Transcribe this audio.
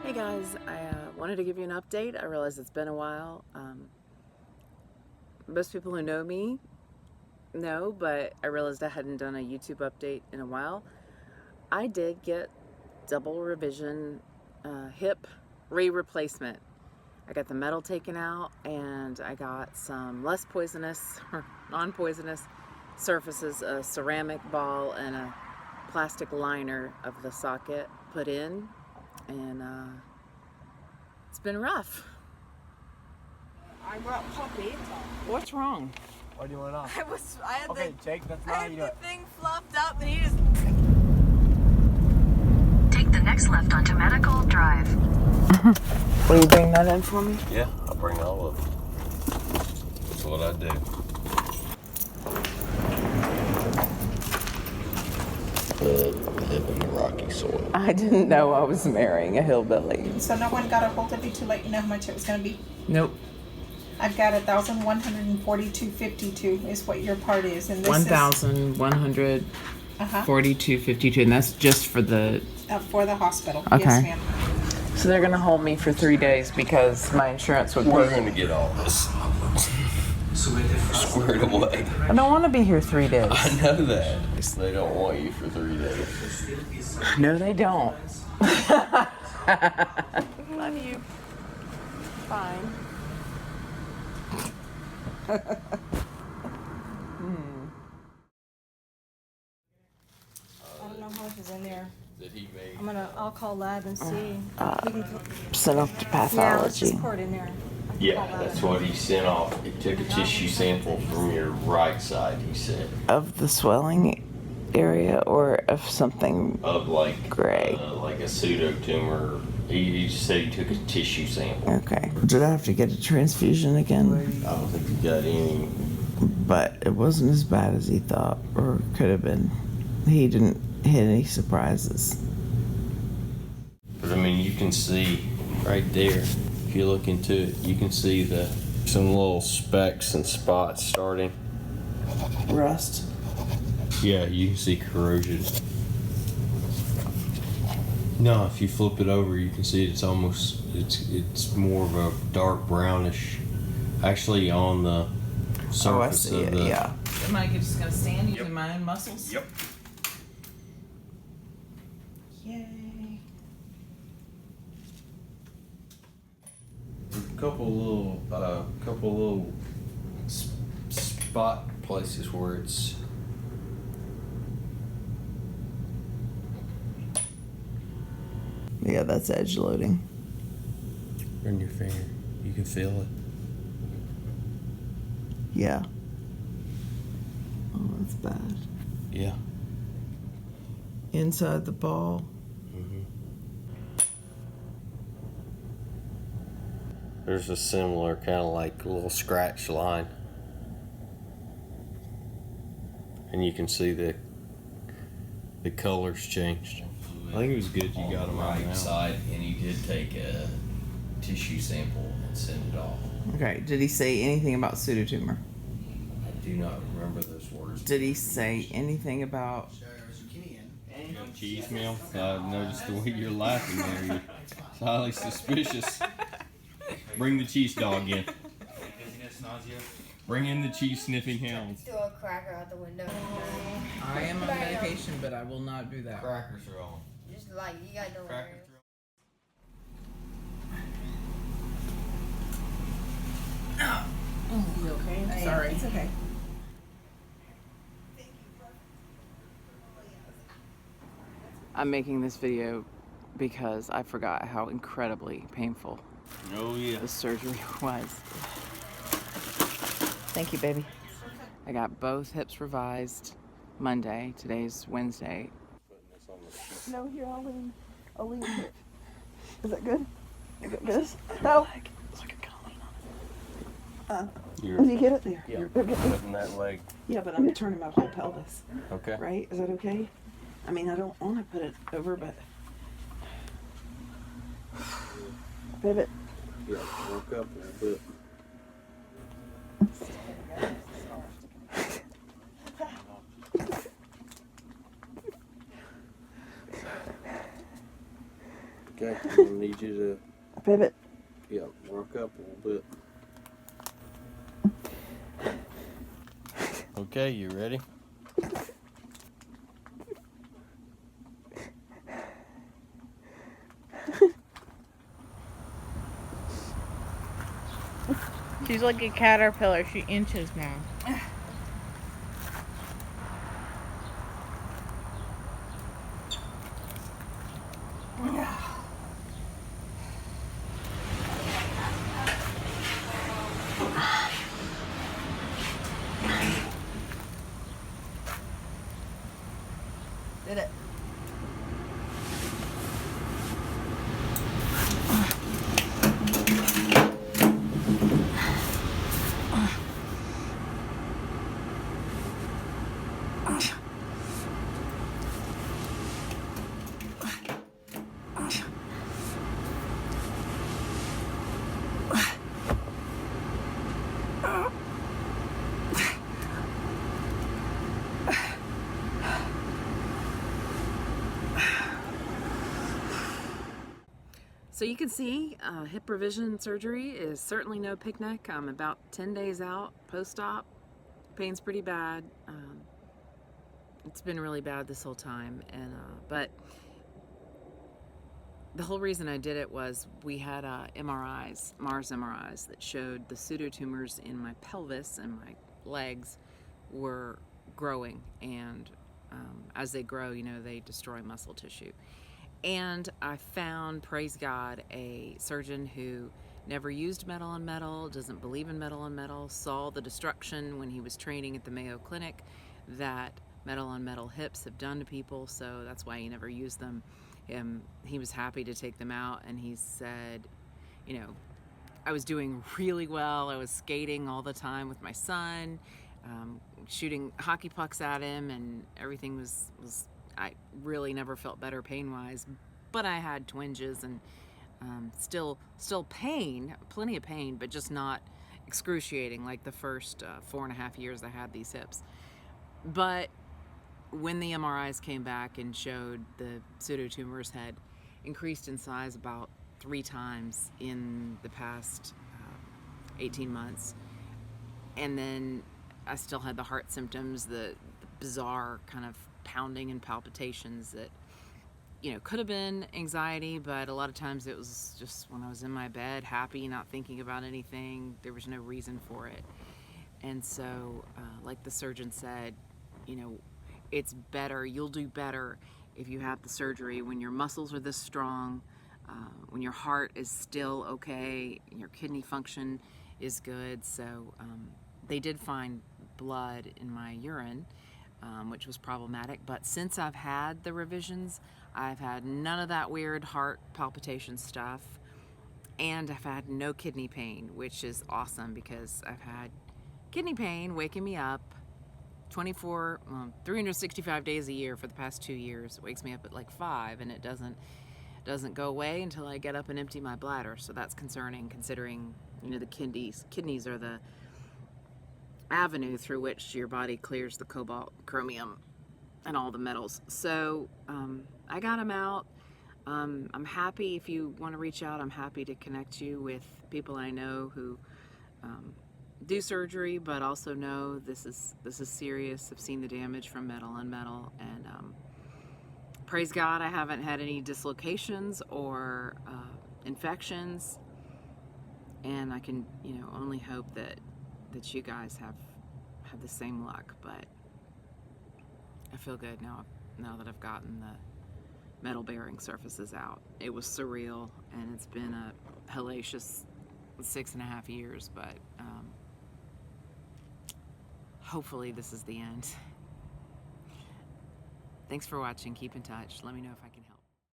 Hey guys, I wanted to give you an update. I realize it's been a while. Most people who know me know, but I realized I hadn't done a YouTube update in a while. I did get double revision hip replacement. I got the metal taken out and I got some less poisonous or non-poisonous surfaces, a ceramic ball and a plastic liner of the socket put in, and it's been rough. I brought puppy. What's wrong? Why do you want it off? I had Okay, Jake, that's not how you do it. the thing fluffed up and he just... Take the next left onto Medical Drive. Will you bring that in for me? Yeah, I'll bring all of them. That's what I do. Live in the rocky soil. I didn't know I was marrying a hillbilly. So no one got a hold of you to let you know how much it was going to be? Nope. I've got $1,142.52 is what your part is, and this $1,142.52, and that's just for the. is for the hospital. Okay. Yes, ma'am. So they're gonna hold me for 3 days because my insurance would. We're going to get all this squared away. I don't want to be here 3 days. I know that. They don't want you for 3 days. No, they don't. Love you. Fine. I don't know how much is in there. That he made. I'll call lab and see. Sent off to Yeah, let's pathology. just pour it in there. Yeah, that's what he sent off. He took a tissue sample from your right side, he said. Of the swelling area or of something Of like gray. Like a pseudotumor. He just said he took a tissue sample. Okay. Did I have to get a transfusion again? I don't think he got any. But it wasn't as bad as he thought, or could have been. He didn't hit any surprises. But I mean, you can see right there, if you look into it, you can see some little specks and spots starting. Rust. Yeah, you can see corrosion. No, if you flip it over, you can see it's more of a dark brownish, actually on the surface of the. Yeah. Am I just gonna stand using my own muscles? Yep. Yay. A couple little spot places where it's. Yeah, that's edge loading. Run your finger. You can feel it. Yeah. Oh, that's bad. Yeah. Inside the ball. Mm-hmm. There's a similar kind of like little scratch line. And you can see the colors changed. I think it was good you got them right now. Side, and he did take a tissue sample and send it off. Okay. Did he say anything about pseudotumor? I do not remember those words. Did he say anything about? You got cheese meal? I noticed the way you're laughing there. You're highly suspicious. Bring the cheese dog in. Bring in the cheese sniffing hounds. Throw a cracker out the window. I am on medication, but I will not do that. Crackers are on. Just like, you got no Crackers are on. You okay? Sorry. It's okay. I'm making this video because I forgot how incredibly painful Oh yeah. the surgery was. Thank you, baby. I got both hips revised Monday. Today's Wednesday. No, here, I'll lean here. Is that good? Is it good? No. You're Did you get it there? yeah, You're good. putting that leg. Yeah, but I'm turning my whole pelvis. Okay. Right? Is that okay? I mean, I don't want to put it over, but... Pivot. Yeah, work up a little bit. Okay, I'm gonna need you Pivot. to rock up a little bit. Okay, you ready? She's like a caterpillar. She inches now. Did it. So you can see hip revision surgery is certainly no picnic. I'm about 10 days out post-op. Pain's pretty bad. It's been really bad this whole time, and but the whole reason I did it was we had MRIs, Mars MRIs, that showed the pseudotumors in my pelvis and my legs were growing, and as they grow, you know, they destroy muscle tissue. And I found, praise God, a surgeon who never used metal on metal, doesn't believe in metal on metal, saw the destruction when he was training at the Mayo Clinic that metal on metal hips have done to people, so that's why he never used them. He was happy to take them out, and he said, you know, I was doing really well. I was skating all the time with my son, shooting hockey pucks at him, and everything was I really never felt better pain-wise, but I had twinges and still pain, plenty of pain, but just not excruciating like the first 4.5 years I had these hips. But when the MRIs came back and showed the pseudotumors had increased in size about 3 times in the past 18 months, and then I still had the heart symptoms, the bizarre kind of pounding and palpitations that, you know, could have been anxiety, but a lot of times it was just when I was in my bed, happy, not thinking about anything. There was no reason for it. And so, like the surgeon said, you know, it's better, you'll do better if you have the surgery when your muscles are this strong, when your heart is still okay, your kidney function is good. So they did find blood in my urine, which was problematic. But since I've had the revisions, I've had none of that weird heart palpitation stuff, and I've had no kidney pain, which is awesome because I've had kidney pain waking me up 365 days a year for the past 2 years. It wakes me up at like 5, and it doesn't go away until I get up and empty my bladder. So that's concerning, considering, you know, the kidneys are the avenue through which your body clears the cobalt, chromium, and all the metals. So I got them out. I'm happy. If you want to reach out, I'm happy to connect you with people I know who do surgery, but also know this is serious. I've seen the damage from metal on metal, and praise God I haven't had any dislocations or infections, and I can, you know, only hope that you guys have the same luck. But I feel good now that I've gotten the metal bearing surfaces out. It was surreal, and it's been a hellacious 6.5 years, but hopefully this is the end. Thanks for watching. Keep in touch. Let me know if I